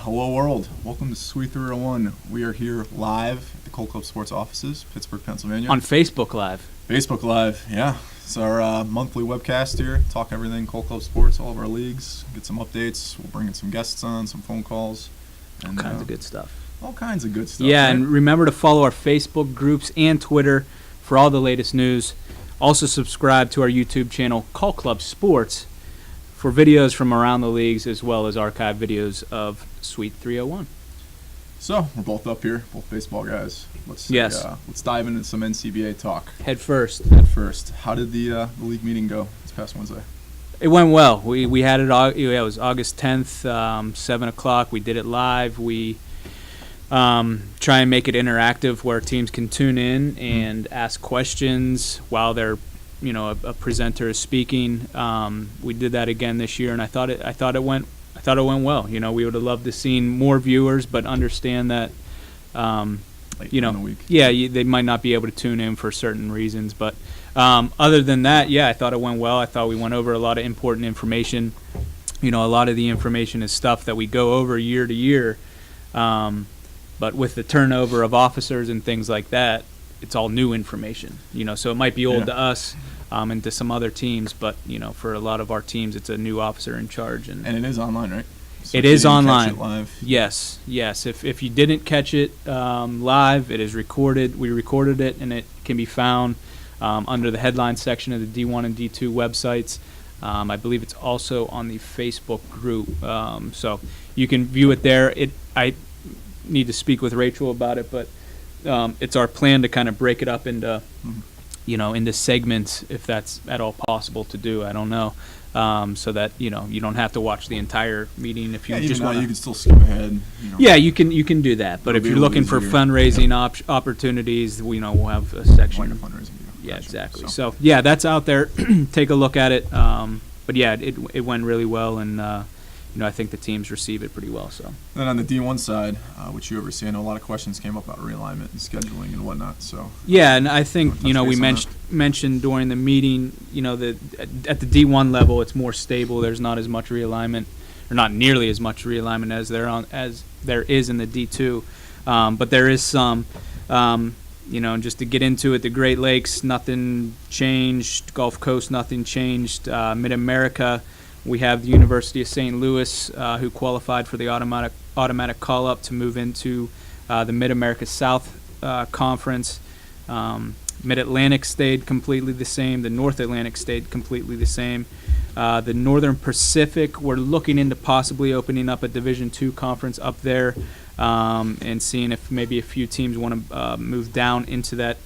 hello world. Welcome to Sweet 301. We are here live at the Colt Club Sports offices, Pittsburgh, Pennsylvania. On Facebook Live. Facebook Live, yeah. It's our monthly webcast here. Talk everything Colt Club Sports, all of our leagues. Get some updates. We'll bring in some guests on, some phone calls. And, all kinds of good stuff. All kinds of good stuff. Yeah, right? And remember to follow our Facebook groups and Twitter for all the latest news. Also subscribe to our YouTube channel, Colt Club Sports, for videos from around the leagues as well as archive videos of Sweet 301. So, we're both up here, both baseball guys. Let's dive into some NCBA talk. Head first. How did the league meeting go this past Wednesday? It went well. We had it. It was August 10th, 7 o'clock. We did it live. We try and make it interactive where teams can tune in and ask questions while they're, a presenter is speaking. We did that again this year, and I thought it went well. We would have loved to seen more viewers, but understand that in the week. Yeah, they might not be able to tune in for certain reasons, but other than that, I thought it went well. I thought we went over a lot of important information. A lot of the information is stuff that we go over year to year, but with the turnover of officers and things like that, it's all new information. So it might be old to us and to some other teams, but for a lot of our teams, it's a new officer in charge. And it is online, right? So it is online. Catch it live. Yes. If you didn't catch it live, it is recorded. We recorded it, and it can be found under the headline section of the D1 and D2 websites. I believe it's also on the Facebook group, so you can view it there. I need to speak with Rachel about it, but it's our plan to kind of break it up into, into segments, if that's at all possible to do. I don't know. So that you don't have to watch the entire meeting if you just want. You can still skip ahead. Yeah, you can do that. But if you're looking for fundraising opportunities, we'll have a section. Like a fundraising video. Yeah, Gotcha. exactly. So that's out there. Take a look at it. But yeah, it went really well, and I think the teams receive it pretty well. So then on the D1 side, which you oversee, I know a lot of questions came up about realignment and scheduling and whatnot. So yeah, and I think we mentioned during the meeting, that at the D1 level, it's more stable. There's not as much realignment, or not nearly as much realignment as there is in the D2, but there is some. And just to get into it, the Great Lakes, nothing changed. Gulf Coast, nothing changed. Mid-America, we have the University of St. Louis, who qualified for the automatic call-up to move into the Mid-America South Conference. Mid-Atlantic stayed completely the same. The North Atlantic stayed completely the same. The Northern Pacific, we're looking into possibly opening up a Division II conference up there, and seeing if maybe a few teams want to move down into that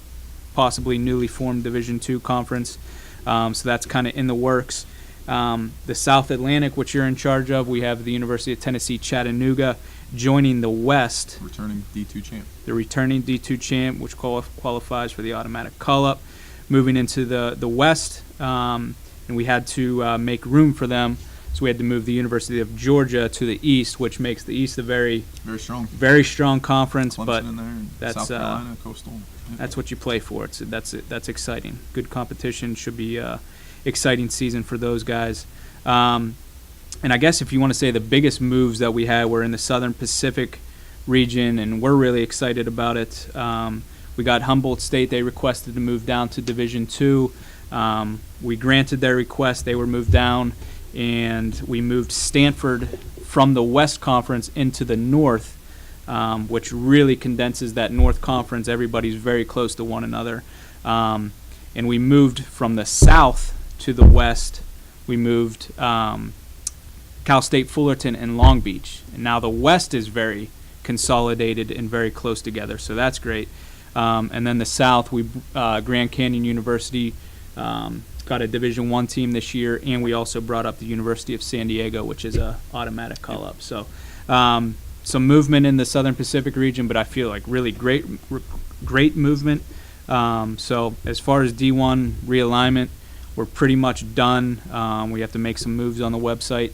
possibly newly formed Division II conference. So that's kind of in the works. The South Atlantic, which you're in charge of, we have the University of Tennessee Chattanooga joining the West. Returning D2 champ. The returning D2 champ, which qualifies for the automatic call-up. Moving into the West, and we had to make room for them. So we had to move the University of Georgia to the East, which makes the East a very strong conference. Clemson but in there, that's South Carolina, Coastal. That's what you play for. That's exciting. Good competition. Should be exciting season for those guys. And I guess if you want to say the biggest moves that we had were in the Southern Pacific region, and we're really excited about it. We got Humboldt State. They requested to move down to Division II. We granted their request. They were moved down, and we moved Stanford from the West Conference into the North, which really condenses that North Conference. Everybody's very close to one another. And we moved from the South to the West. We moved Cal State Fullerton and Long Beach. And now the West is very consolidated and very close together, so that's great. And then the South, Grand Canyon University got a Division I team this year, and we also brought up the University of San Diego, which is a automatic call-up. So some movement in the Southern Pacific region, but I feel like really great movement. So as far as D1 realignment, we're pretty much done. We have to make some moves on the website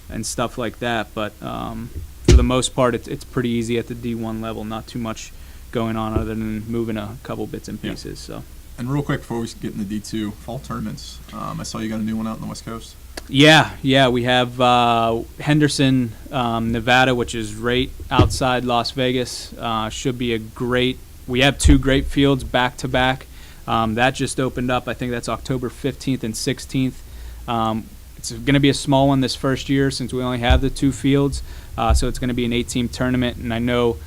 and stuff like that, but for the most part, it's pretty easy at the D1 level. Not too much going on other than moving a couple bits and pieces. So And real quick before we get into D2, fall tournaments. I saw you got a new one out on the West Coast. Yeah, we have Henderson, Nevada, which is right outside Las Vegas. Should be a great. We have 2 great fields back to back. That just opened up. I think that's October 15th and 16th. It's going to be a small one this first year since we only have the 2 fields. So it's going to be an 8-team tournament, and I know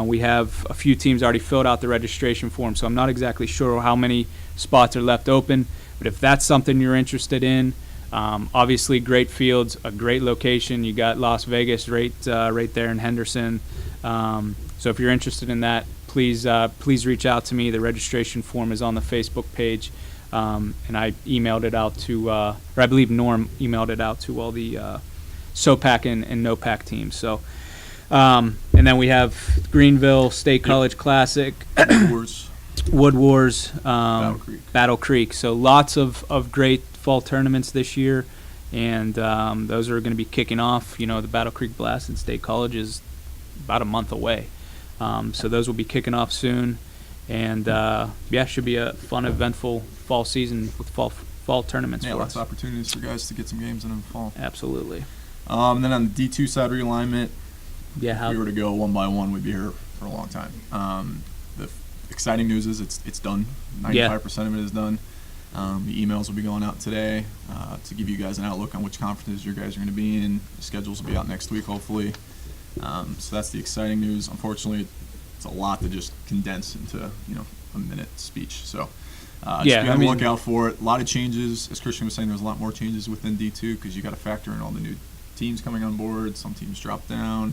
we have a few teams already filled out the registration form, so I'm not exactly sure how many spots are left open. But if that's something you're interested in, obviously great fields, a great location. You got Las Vegas right there in Henderson. So if you're interested in that, please reach out to me. The registration form is on the Facebook page, and I emailed it out to, or I believe Norm emailed it out to all the SOPAC and NOPAC teams. So, and then we have Greenville State College Classic, Wars, Wood Wars, Battle Creek. Battle Creek. So lots of great fall tournaments this year, and those are going to be kicking off. You know, the Battle Creek Blast in State College is about a month away. So those will be kicking off soon, and should be a fun, eventful fall season with fall tournaments. Yeah, for lots us. of opportunities for guys to get some games in the fall. Absolutely. And then on the D2 side realignment, Yeah. if we were to go one by one, we'd be here for a long time. The exciting news is it's done. 95% of it is done. The emails will be going out today to give you guys an outlook on which conferences you guys are going to be in. The schedules will be out next week, hopefully. So that's the exciting news. Unfortunately, it's a lot to just condense into a minute speech. So just be on the lookout for it. A lot of changes. As Christian was saying, there's a lot more changes within D2 because you got to factor in all the new teams coming on board. Some teams drop down.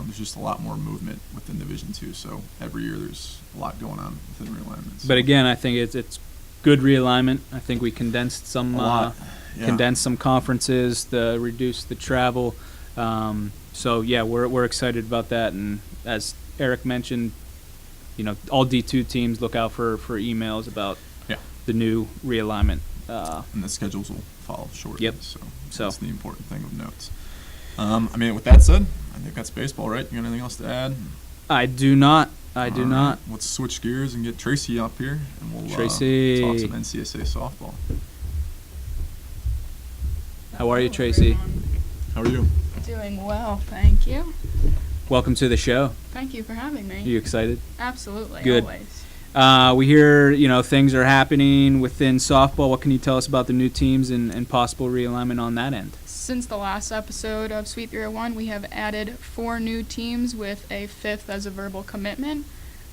There's just a lot more movement within Division II. So every year there's a lot going on within realignment. But again, I think it's good realignment. I think we condensed some conferences, reduced the travel. So yeah, we're excited about that. And as Eric mentioned, all D2 teams look out for emails about the new realignment. And the schedules will follow shortly. Yep. So So that's the important thing of note. With that said, I think that's baseball, right? You got anything else to add? I do not. All right, let's switch gears and get Tracy up here, and we'll Tracy. talk some NCSA softball. How are you, Tracy? How are you? Doing well, thank you. Welcome to the show. Thank you for having me. Are you excited? Absolutely, Good. always. We hear, things are happening within softball. What can you tell us about the new teams and possible realignment on that end? Since the last episode of Sweet 301, we have added 4 new teams with a 5th as a verbal commitment.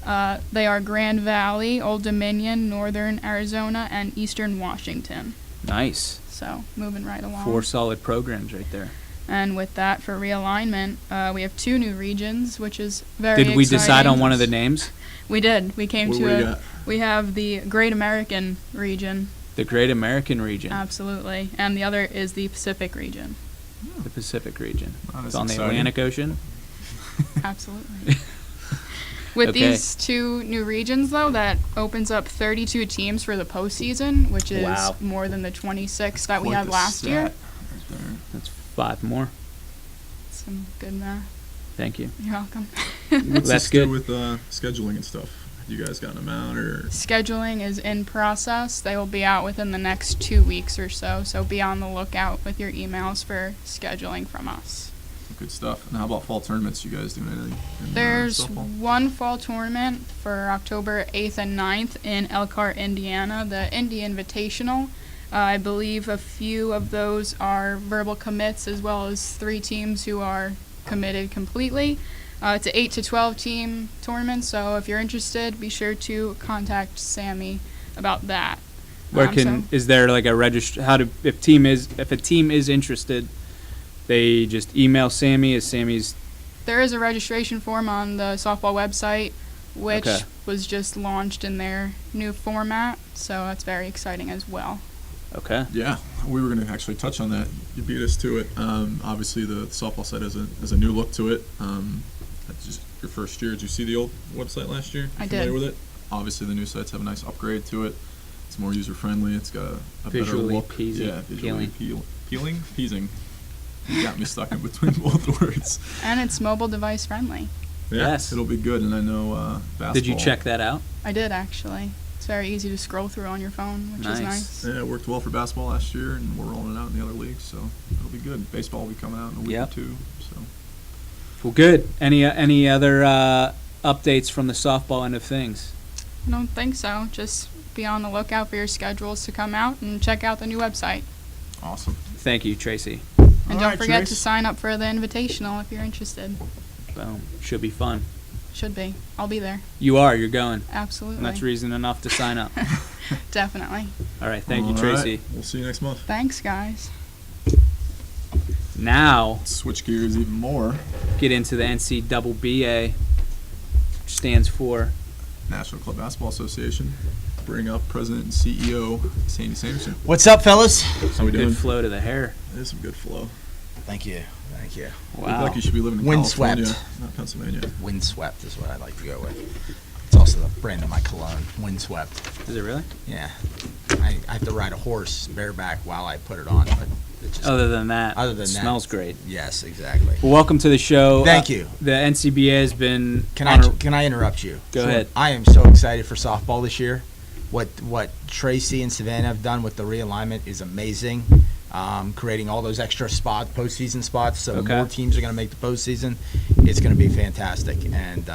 They are Grand Valley, Old Dominion, Northern Arizona, and Eastern Washington. Nice. So, moving right along. 4 solid programs right there. And with that, for realignment, we have 2 new regions, which is very Did we exciting. decide on one of the names? We did. We came What to do we a... got? We have the Great American region. The Great American region. Absolutely. And the other is the Pacific region. The Pacific region. Wow, that's It's on the exciting. Atlantic Ocean. Absolutely. With Okay. these 2 new regions, though, that opens up 32 teams for the postseason, which is Wow. more than the 26 that we Quite had the last stat year. right there. That's 5 more. Some good math. Thank you. You're welcome. What's That's this good. do with scheduling and stuff? You guys got them out or? Scheduling is in process. They will be out within the next 2 weeks or so, so be on the lookout with your emails for scheduling from us. Good stuff. And how about fall tournaments? You guys doing anything? There's softball? one fall tournament for October 8th and 9th in Elkhart, Indiana, the Indy Invitational. I believe a few of those are verbal commits, as well as 3 teams who are committed completely. It's an 8 to 12 team tournament, so if you're interested, be sure to contact Sammy about that. Where is there like a register? If a team is interested, they just email Sammy. Is Sammy's? There is a registration form on the softball website, which Okay. was just launched in their new format, so that's very exciting as well. Okay. Yeah, we were going to actually touch on that. You beat us to it. Obviously, the softball site has a new look to it. That's just your first year. Did you see the old website last year? I Familiar did. with it? Obviously, the new sites have a nice upgrade to it. It's more user friendly. It's got a Visually better look. pleasing, Yeah, visually appealing. appealing, pleasing. You got me stuck in between both words. And it's mobile device friendly. Yeah, Yes. it'll be good. And I know basketball. Did you check that out? I did, actually. It's It's very easy to scroll through on your phone, which is nice. Yeah, it worked well for basketball last year, and we're rolling it out in the other leagues, so it'll be good. Baseball will be coming out in a week Yep. or two. So Well, good. Any other updates from the softball end of things? I don't think so. Just be on the lookout for your schedules to come out and check out the new website. awesome. Thank you, Tracy. And All don't right, forget Trace. to sign up for the invitational if you're interested. Boom. Should be fun. Should be. I'll be there. You're going. Absolutely. And that's reason enough to sign up. Definitely. All right. Thank you, All Tracy. right, we'll see you next month. Thanks, guys. Now, Switch gears even more. get into the NCAA, which stands for National Club Basketball Association. Bring up President and CEO Sandy Sanderson. What's up, fellas? How we doing? good flow to the hair. There's some good flow. Thank you. Thank you. Look Wow. like you should be living in Windswept. California, not Pennsylvania. Windswept is what I like to go with. It's also the brand of my cologne, Windswept. Is it really? Yeah. I have to ride a horse bareback while I put it on, but it just, Other than that, Other than it that. smells great. yes, exactly. Well, welcome to the show. Thank you. The NCBA has been Can on I interrupt you? Go ahead. I am so excited for softball this year. What Tracy and Savannah have done with the realignment is amazing. Creating all those extra postseason spots, so Okay. more teams are going to make the postseason. It's going to be fantastic, and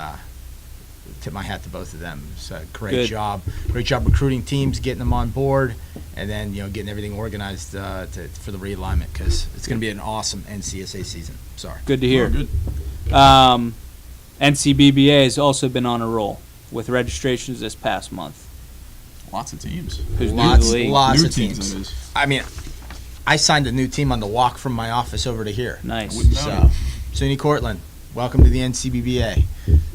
tip my hat to both of them. It's a great Good. job. Great job recruiting teams, getting them on board, and then getting everything organized for the realignment, because it's going to be an awesome NCSA season. Sorry. Good to hear. Oh, good. NCBBA has also been on a roll with registrations this past month. Lots of teams. Who's new to Lots, the league? lots New of teams, teams. that is. I mean, I signed a new team on the walk from my office over to here. Nice. Wouldn't know. So, SUNY Cortland, welcome to the NCBBA.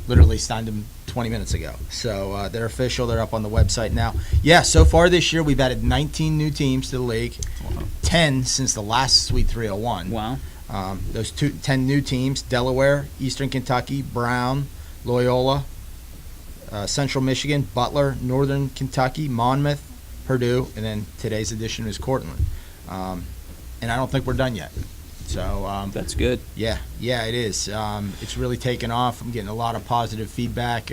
Literally signed them 20 minutes ago. So they're official. They're up on the website now. Yeah, so far this year we've added 19 new teams to the league, Wow. 10 since the last Sweet 301. Wow. Those 10 new teams: Delaware, Eastern Kentucky, Brown, Loyola, Central Michigan, Butler, Northern Kentucky, Monmouth, Purdue, and then today's edition is Cortland. And I don't think we're done yet. So That's good. yeah, it is. It's really taken off. I'm getting a lot of positive feedback.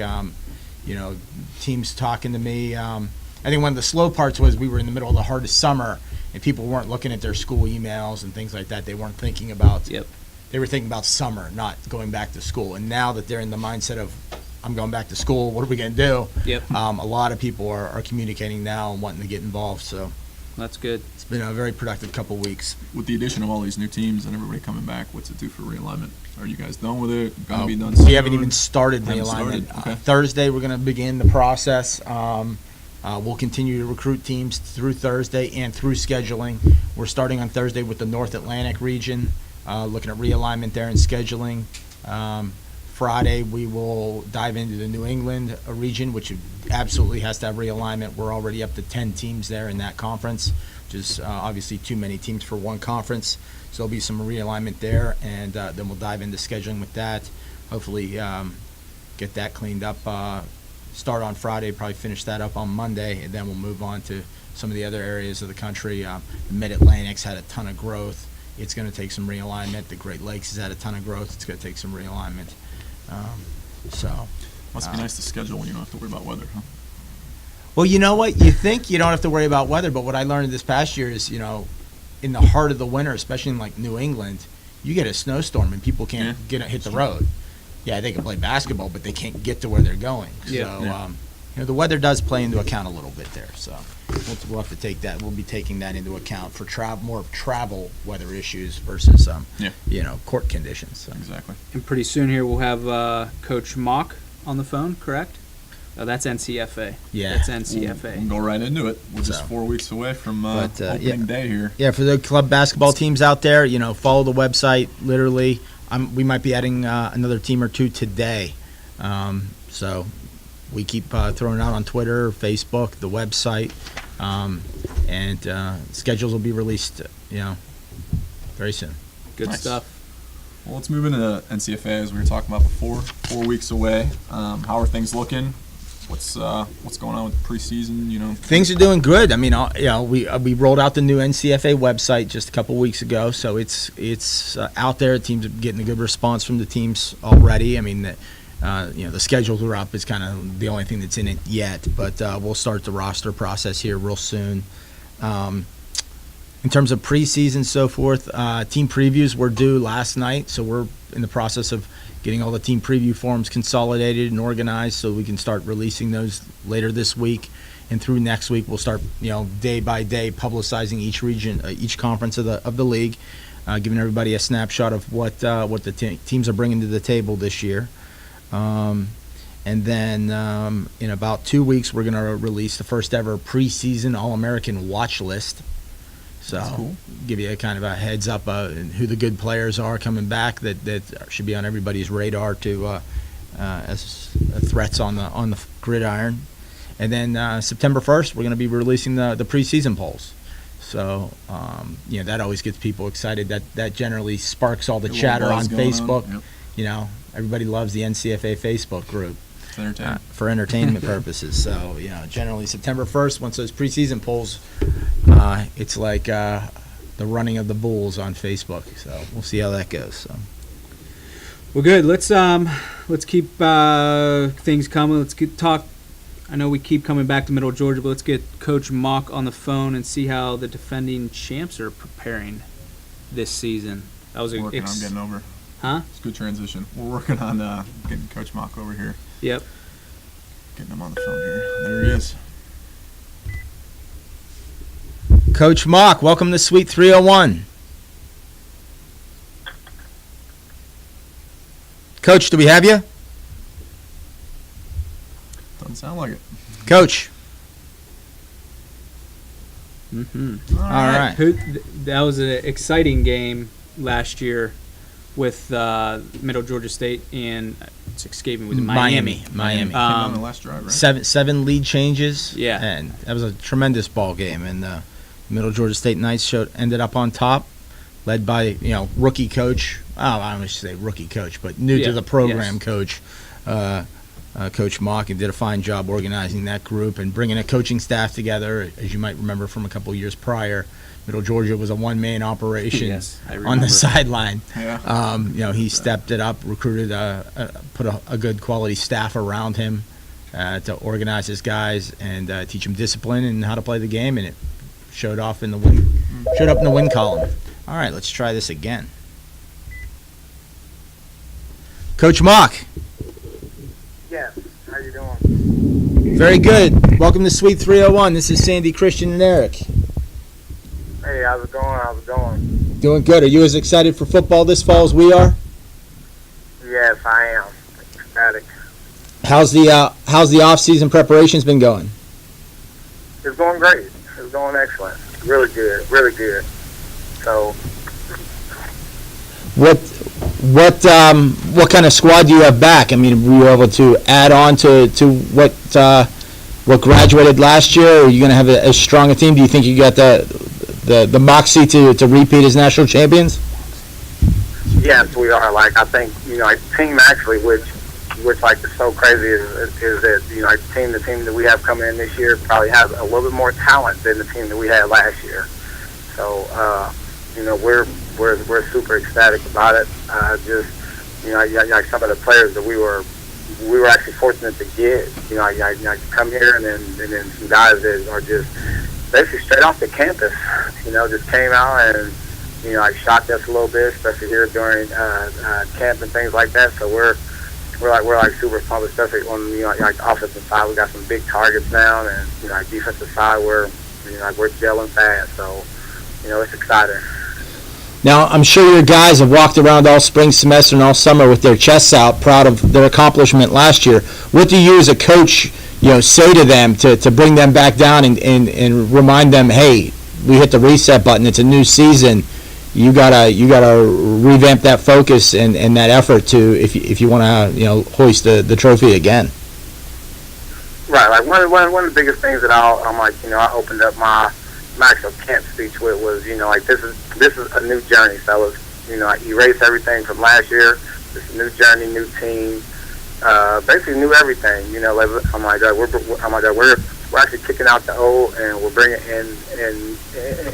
Teams talking to me. I think one of the slow parts was we were in the middle of the hardest summer, and people weren't looking at their school emails and things like that. They weren't thinking about. Yep. They were thinking about summer, not going back to school. And now that they're in the mindset of, I'm going back to school, what are we going to do? Yep. A lot of people are communicating now and wanting to get involved. So That's good. it's been a very productive couple weeks. With the addition of all these new teams and everybody coming back, what's it do for realignment? Are you guys done with it? Gonna be done soon? We haven't even started Haven't realignment. started, okay. Thursday, we're going to begin the process. We'll continue to recruit teams through Thursday and through scheduling. We're starting on Thursday with the North Atlantic region, looking at realignment there and scheduling. Friday, we will dive into the New England region, which absolutely has to have realignment. We're already up to 10 teams there in that conference, which is obviously too many teams for one conference. So there'll be some realignment there, and then we'll dive into scheduling with that. Hopefully get that cleaned up. Start on Friday, probably finish that up on Monday, and then we'll move on to some of the other areas of the country. The Mid-Atlantic's had a ton of growth. It's going to take some realignment. The Great Lakes has had a ton of growth. It's going to take some realignment. Must be nice to schedule when you don't have to worry about weather, huh? Well, you know what? You think you don't have to worry about weather, but what I learned this past year is, in the heart of the winter, especially in like New England, you get a snowstorm and people can't hit the road. Yeah, they can play basketball, but they can't get to where they're going. Yeah. So, Yeah. the weather does play into account a little bit there. So we'll have to take that. We'll be taking that into account for more of travel weather issues versus, court conditions. So. Exactly. And pretty soon here we'll have Coach Mock on the phone, correct? Oh, that's NCFA. Yeah. That's We NCFA. can go right into it. We're just So. 4 weeks away from But, opening day here. Yeah, for the club basketball teams out there, follow the website. Literally, we might be adding another team or two today. So we keep throwing it out on Twitter, Facebook, the website, and schedules will be released, very soon. Good Nice. stuff. Well, let's move into NCFA as we were talking about before. 4 weeks away. How are things looking? What's going on with preseason? Things are doing good. I mean, we rolled out the new NCFA website just a couple weeks ago, so it's out there. Teams are getting a good response from the teams already. I mean, The schedule up is kind of the only thing that's in it yet, but we'll start the roster process here real soon. In terms of preseason, so forth, team previews were due last night, so we're in the process of getting all the team preview forms consolidated and organized so we can start releasing those later this week. And through next week, we'll start, day by day publicizing each region, each conference of the league, giving everybody a snapshot of what the teams are bringing to the table this year. And then in about 2 weeks, we're going to release the first ever preseason All-American watch list. So That's cool. Give you a kind of a heads up who the good players are coming back that should be on everybody's radar as threats on the gridiron. And then September 1st, we're going to be releasing the preseason polls. So that always gets people excited. That generally sparks all the A little chatter buzz on going Facebook. Yep. Everybody loves the NCFA Facebook group. It's entertaining. For entertainment purposes. So, generally September 1st, once those preseason polls, it's like the running of the bulls on Facebook. So we'll see how that goes. So. Well, good. Let's keep things coming. Let's talk. I know we keep coming back to Middle Georgia, but let's get Coach Mock on the phone and see how the defending champs are preparing this season. That was Working on getting over. Huh? It's a good transition. We're working on getting Coach Mock over here. Yep. Getting him on the phone here. There he is. Coach Mock, welcome to Suite 301. Coach, do we have you? Doesn't sound like it. Coach. Mm-hmm. All right. That was an exciting game last year with Middle Georgia State and it's escaping with Miami. Came on the last drive, right? Seven lead changes. Yeah. And that was a tremendous ball game. And Middle Georgia State Knights ended up on top, led by rookie coach. I don't say rookie coach, but new to the program coach, Coach Mock, and did a fine job organizing that group and bringing a coaching staff together. As you might remember from a couple of years prior, Middle Georgia was a one-man operation on the sideline. Yeah. He stepped it up, recruited, put a good quality staff around him to organize his guys and teach them discipline and how to play the game, and it showed up in the win column. All right, let's try this again. Coach Mock. Yes. How you doing? Very good. Welcome to Suite 301. This is Sandy, Christian, and Eric. Hey, how's it going? Doing good. Are you as excited for football this fall as we are? Yes, I am. Ecstatic. How's the off-season preparations been going? It's going great. It's going excellent. Really good. Really good. So, What kind of squad do you have back? I mean, were you able to add on to what graduated last year? Or are you going to have as strong a team? Do you think you got the moxie to repeat as national champions? yes, we are. Like, I think, the team actually, which like is so crazy is that, the team that we have coming in this year probably has a little bit more talent than the team that we had last year. So, we're super ecstatic about it. Like some of the players that we were actually fortunate to get. I come here and then some guys that are just basically straight off the campus. Just came out and shocked us a little bit, especially here during camp and things like that. So we're super pumped, especially on the offensive side. We got some big targets now, and defensive side we're gelling fast. So it's exciting. Now, I'm sure your guys have walked around all spring semester and all summer with their chests out, proud of their accomplishment last year. What do you as a coach, say to them to bring them back down and remind them, hey, we hit the reset button. It's a new season. You gotta revamp that focus and that effort to if you want to hoist the trophy again. Right. Like one of the biggest things that I opened up my actual camp speech with was, this is a new journey, fellas. I erase everything from last year. It's a new journey, new team, basically new everything. We're actually kicking out the old and we're bringing in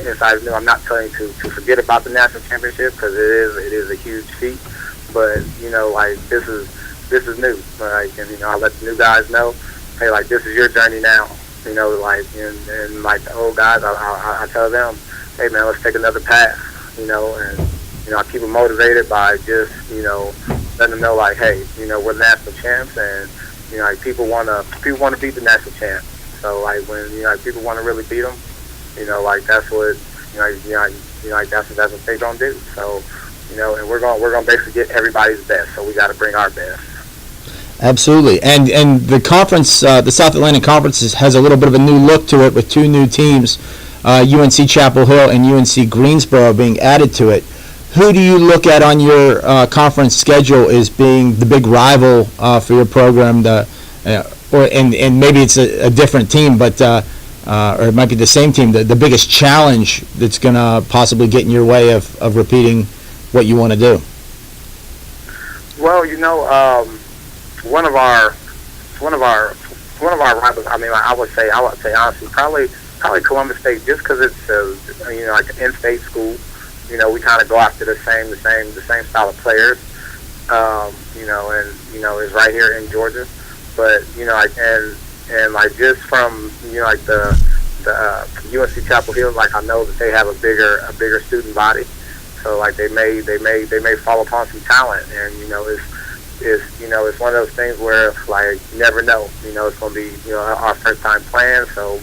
inside new. I'm not telling you to forget about the national championship because it is a huge feat, but this this is new. Like, and I let the new guys know, hey, like, this is your journey now. Like, and like the old guys, I tell them, hey man, let's take another path. And I keep them motivated by just letting them know, like, hey, we're the national champs, and like people want to beat the national champs. So like when like people want to really beat them, like that's what like that's what they're gonna do. So and we're gonna basically get everybody's best. So we got to bring our best. Absolutely, and the conference, the South Atlantic Conference, has a little bit of a new look to it with two new teams, UNC Chapel Hill and UNC Greensboro being added to it. Who do you look at on your conference schedule as being the big rival for your program? And maybe it's a different team, but or it might be the same team. The biggest challenge that's going to possibly get in your way of repeating what you want to do. Well, one of our rivals. I mean, I would say honestly, probably Columbus State, just because it's like an in-state school. We kind of go after the same style of players. And is right here in Georgia. But and like just from like the UNC Chapel Hill, like I know that they have a bigger student body. So like they may fall upon some talent, and it's one of those things where like you never know. It's going to be our first time playing, so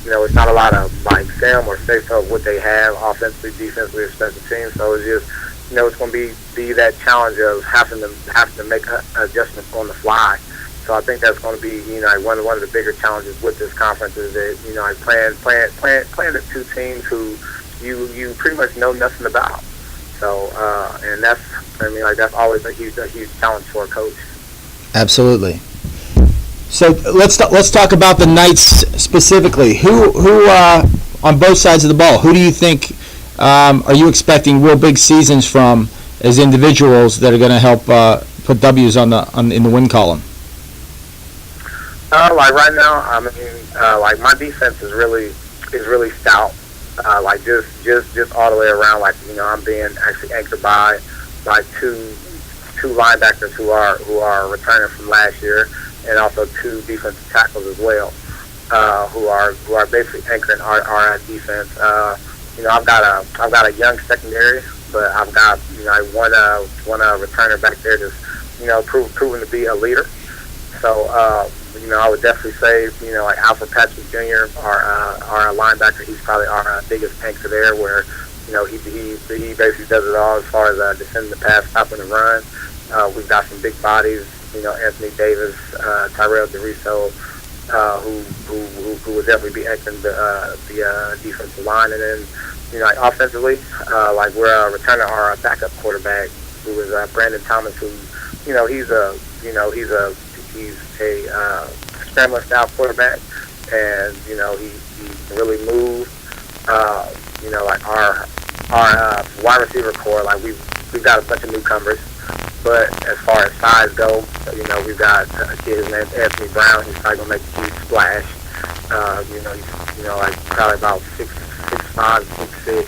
it's not a lot of like film or face of what they have offensively, defensively, or special teams. So it's just it's going to be that challenge of having to make adjustments on the fly. So I think that's going to be one of the bigger challenges with this conference is that like playing the two teams who you pretty much know nothing about. So and that's always a huge challenge for a coach. Absolutely. So let's talk about the Knights specifically. Who on both sides of the ball? Who do you think are you expecting real big seasons from as individuals that are going to help put W's in the win column? Like right now, I mean, like my defense is really stout. Like just all the way around. Like I'm being actually anchored by two linebackers who are returning from last year, and also two defensive tackles as well, who are basically anchoring our defense. I've got a young secondary, but I've got one returner back there that's proven to be a leader. So I would definitely say like Alfred Patrick Jr. our linebacker. He's probably our biggest anchor there, where he basically does it all as far as defending the pass, stopping the run. We've got some big bodies, Anthony Davis, Tyrell DeRiso, who would definitely be anchoring the defensive line. And then like offensively, like we're returning our backup quarterback, who is Brandon Thomas, who he's a scrambler style quarterback, and he can really move. Like our wide receiver core, like we've got a bunch of newcomers, but as far as size go, we've got a kid named Anthony Brown. He's probably gonna make a huge splash. He's like probably about 6'5", 6'6",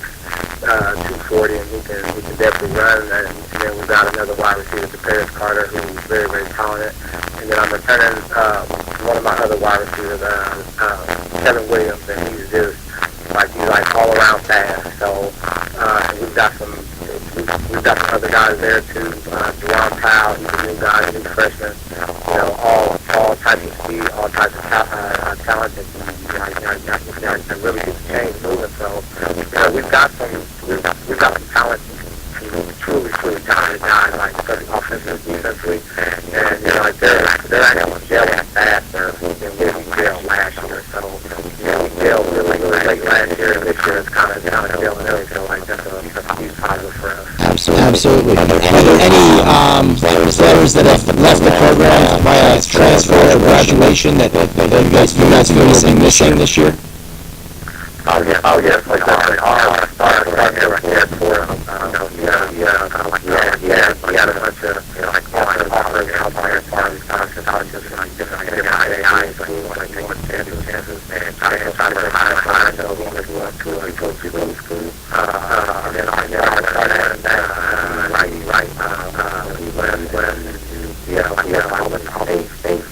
240, and he can definitely run. And then we've got another wide receiver, Paris Carter, who's very, very talented. And then I'm returning one of my other wide receivers, Kevin Williams, and he's all around fast. So and we've got some other guys there too. Juwan Powell, he's a new guy, he's a freshman. All types of speed, all types of talent, and really get the chains moving. So we've got some talent, truly talented guys, like offensively, defensively, and like they're actually gelling faster than we gelled last year. So we gelled really late last year, and this year it's kind of gelling. So like that's a huge positive for us. Absolutely. Any players that have left the program via transfer or graduation that you guys feel missing this year? Oh yes, like our star right for we had a bunch of like offers out there as far as scholarships and like different AI, so we want to take chances and try to hire so we want to go to school. And then our right, we went all the things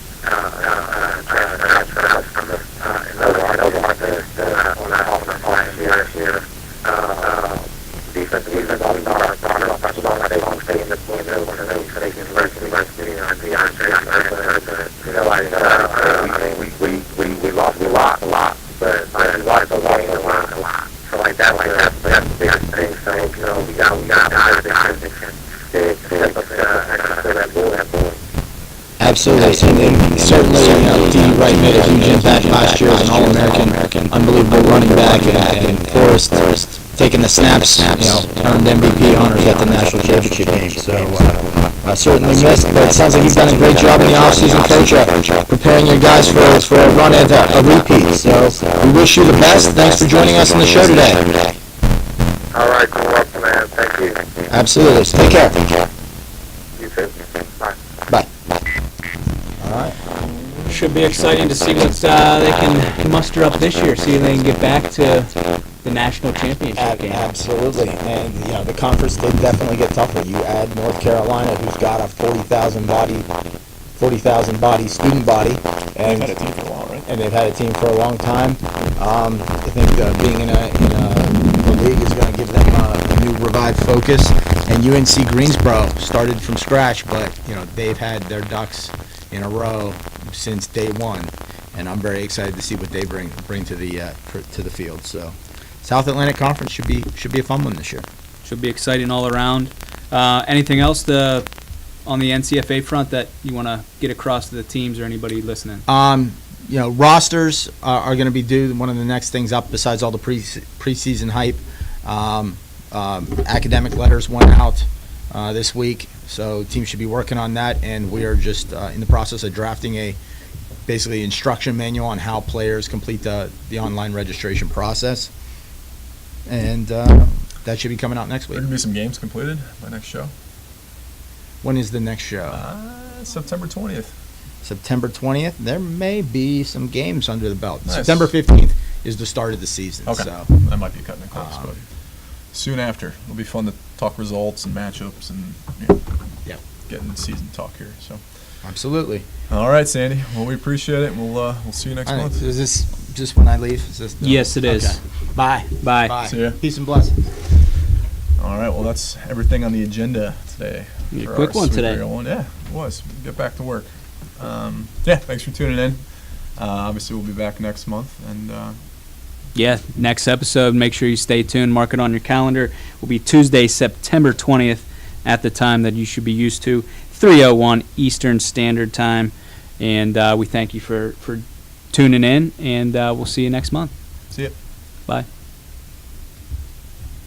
transfer out from us, and those are the on our last year. Defense all our offensive line, they won't stay in the one of those for university, we lost a lot, but we lost a lot. So like that's the biggest thing. So, you know, we got guys that can help us that bull. Absolutely. And certainly, D. Wright made a huge impact last year as an All-American, unbelievable running back, and Forrest taking the snaps, earned MVP honors at the national championship game. So certainly missed, but it sounds like you've done a great job in the offseason, Coach, preparing your guys for a run at a repeat. So we wish you the best. Thanks for joining us on the show today. All right, you're welcome, man. Thank you. Absolutely. Take care. You too. Bye. Bye. All right. Should be exciting to see what they can muster up this year. See if they can get back to the national championship game. Absolutely, and the conference did definitely get tougher. You add North Carolina, who's got a 40,000 body student body, and They've had a team for a while, right? and they've had a team for a long time. I think being in a league is going to give them a new revived focus. And UNC Greensboro started from scratch, but they've had their ducks in a row since day one, and I'm very excited to see what they bring to the field. So, South Atlantic Conference should be a fun one this year. Should be exciting all around. Anything else on the NCFA front that you want to get across to the teams or anybody listening? Rosters are going to be due. One of the next things up, besides all the preseason hype, academic letters went out this week, so teams should be working on that, and we are just in the process of drafting a basically instruction manual on how players complete the online registration process, and that should be coming out next There week. going to be some games completed by next show. When is the next show? September 20th. September 20th. There may be some games under the belt. Nice. September 15th is the start of the season. Okay. So That might be cutting it close, but soon after. It'll be fun to talk results and matchups and Yep. getting season talk here. So, absolutely. all right, Sandy. Well, we appreciate it. We'll see you next All right, month. is this just when I leave? Is this Yes, it is. Okay. Bye. Bye. Bye. See ya. Peace and blessings. All right. Well, that's everything on the agenda today. Yeah, for quick our one Sweet today. 301. Yeah, it was. Get back to work. Thanks for tuning in. Obviously, we'll be back next month, and Yeah, next episode, make sure you stay tuned. Mark it on your calendar. Will be Tuesday, September 20th at the time that you should be used to, 3:01 Eastern Standard Time. And we thank you for tuning in, and we'll see you next month. see ya. Bye.